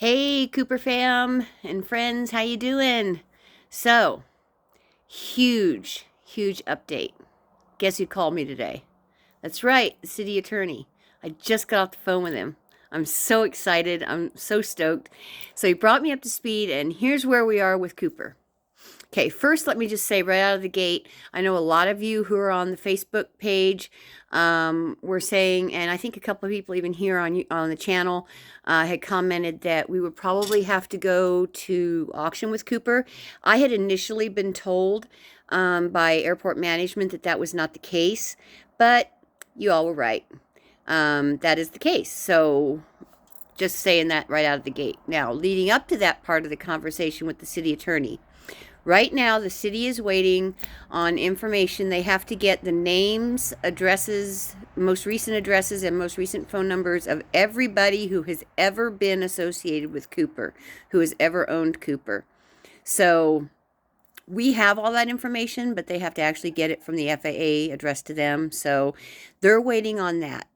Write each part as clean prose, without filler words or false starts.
Hey, Cooper fam and friends, how you doing? So, huge update. Guess who called me today? That's right, the city attorney. I just got off the phone with him. I'm so excited. I'm so stoked. So he brought me up to speed, and here's where we are with Cooper. Okay, first, let me just say right out of the gate, I know a lot of you who are on the Facebook page were saying, and I think a couple of people even here on the channel had commented that we would probably have to go to auction with Cooper. I had initially been told by airport management that that was not the case, but you all were right. That is the case. So just saying that right out of the gate. Now, leading up to that part of the conversation with the city attorney, right now, the city is waiting on information. They have to get the names, addresses, most recent addresses, and most recent phone numbers of everybody who has ever been associated with Cooper, who has ever owned Cooper. So we have all that information, but they have to actually get it from the FAA addressed to them. So they're waiting on that.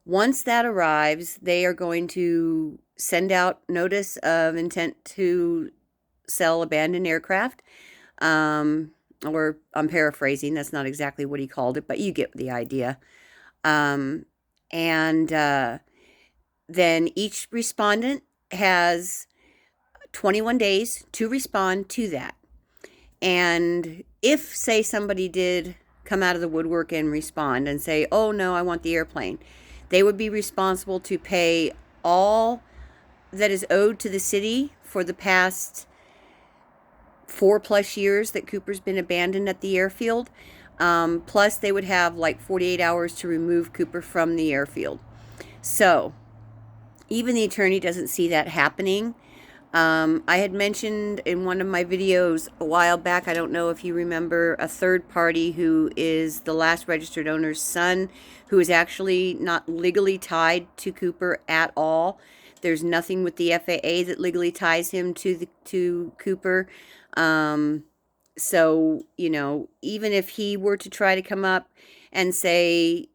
Once that arrives, they are going to send out notice of intent to sell abandoned aircraft. Or I'm paraphrasing, that's not exactly what he called it, but you get the idea. Um, and then each respondent has 21 days to respond to that. And if, say, somebody did come out of the woodwork and respond and say, oh no, I want the airplane, they would be responsible to pay all that is owed to the city for the past 4+ years that Cooper's been abandoned at the airfield. Plus, they would have like 48 hours to remove Cooper from the airfield. So, even the attorney doesn't see that happening. I had mentioned in one of my videos a while back, I don't know if you remember, a third party who is the last registered owner's son, who is actually not legally tied to Cooper at all. There's nothing with the FAA that legally ties him to Cooper. So, even if he were to try to come up and say,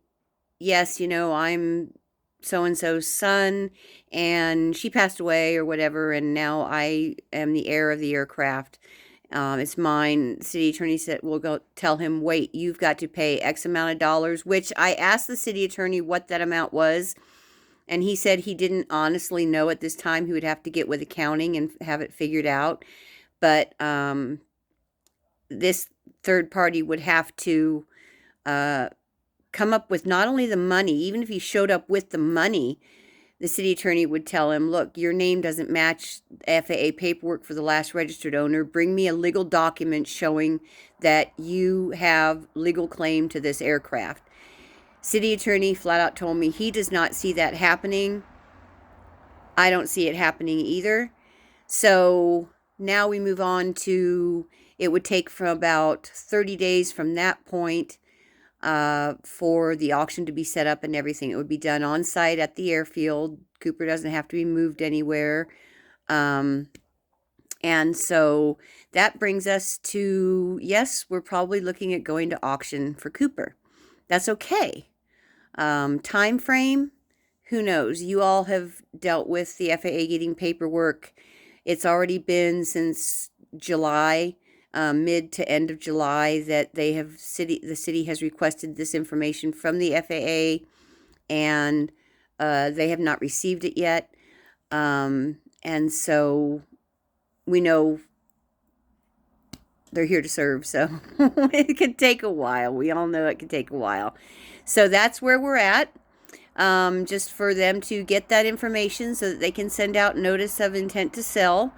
yes, I'm so and so's son, and she passed away or whatever, and now I am the heir of the aircraft. It's mine. The city attorney said, we'll go tell him, wait, you've got to pay X amount of dollars, which I asked the city attorney what that amount was. And he said he didn't honestly know at this time. He would have to get with accounting and have it figured out. But this third party would have to come up with not only the money, even if he showed up with the money, the city attorney would tell him, look, your name doesn't match FAA paperwork for the last registered owner. Bring me a legal document showing that you have legal claim to this aircraft. City attorney flat out told me he does not see that happening. I don't see it happening either. So now we move on to, it would take from about 30 days from that point for the auction to be set up and everything. It would be done on site at the airfield. Cooper doesn't have to be moved anywhere. And so that brings us to, yes, we're probably looking at going to auction for Cooper. That's okay. Time frame, who knows? You all have dealt with the FAA getting paperwork. It's already been since July, mid to end of July, that the city has requested this information from the FAA, and they have not received it yet. And so we know they're here to serve, so it could take a while. We all know it could take a while. So that's where we're at. Just for them to get that information so that they can send out notice of intent to sell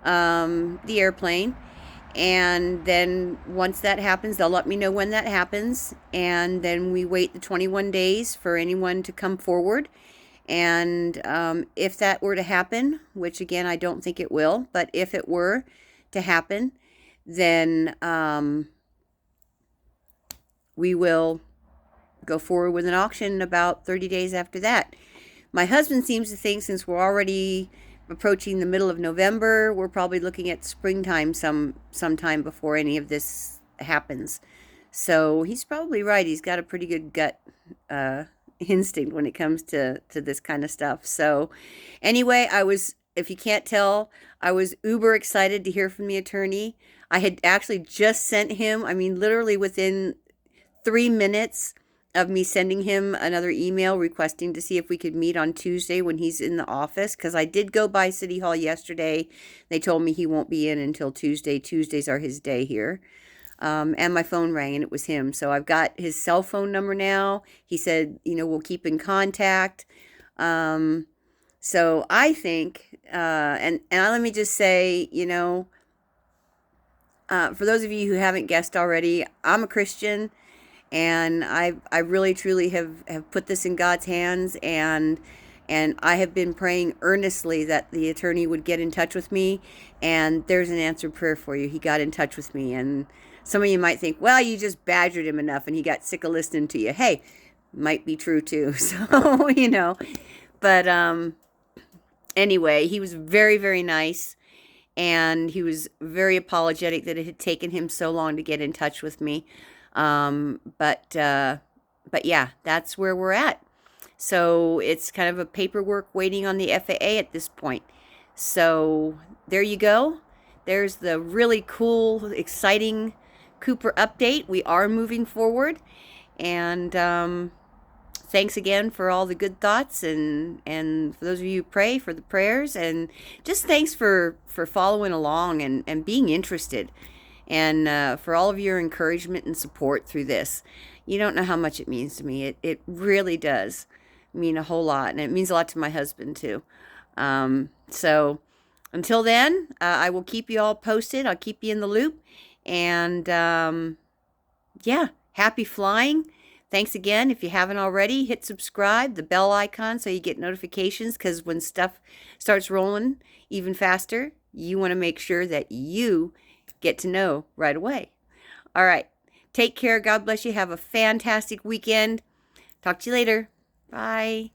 the airplane. And then once that happens, they'll let me know when that happens. And then we wait the 21 days for anyone to come forward. And if that were to happen, which again, I don't think it will, but if it were to happen, then we will go forward with an auction about 30 days after that. My husband seems to think, since we're already approaching the middle of November, we're probably looking at springtime sometime before any of this happens. So he's probably right. He's got a pretty good gut instinct when it comes to this kind of stuff. So anyway, I was if you can't tell, I was uber excited to hear from the attorney. I had actually just sent him, I mean, literally within 3 minutes of me sending him another email requesting to see if we could meet on Tuesday when he's in the office, because I did go by City Hall yesterday. They told me he won't be in until Tuesday. Tuesdays are his day here. And my phone rang and it was him. So I've got his cell phone number now. He said, we'll keep in contact. So I think, and let me just say, for those of you who haven't guessed already, I'm a Christian, and I really truly have put this in God's hands, and I have been praying earnestly that the attorney would get in touch with me, and there's an answered prayer for you. He got in touch with me, and some of you might think, well, you just badgered him enough and he got sick of listening to you. Hey, might be true too. So, but anyway, he was very, very nice, and he was very apologetic that it had taken him so long to get in touch with me. But yeah, that's where we're at. So it's kind of a paperwork waiting on the FAA at this point. So there you go. There's the really cool, exciting Cooper update. We are moving forward, and thanks again for all the good thoughts, and for those of you who pray, for the prayers, and just thanks for following along and being interested, and for all of your encouragement and support through this. You don't know how much it means to me. It really does mean a whole lot, and it means a lot to my husband too. So until then, I will keep you all posted. I'll keep you in the loop, and yeah, happy flying. Thanks again. If you haven't already, hit subscribe, the bell icon, so you get notifications, because when stuff starts rolling even faster, you want to make sure that you get to know right away. All right. Take care. God bless you. Have a fantastic weekend. Talk to you later. Bye.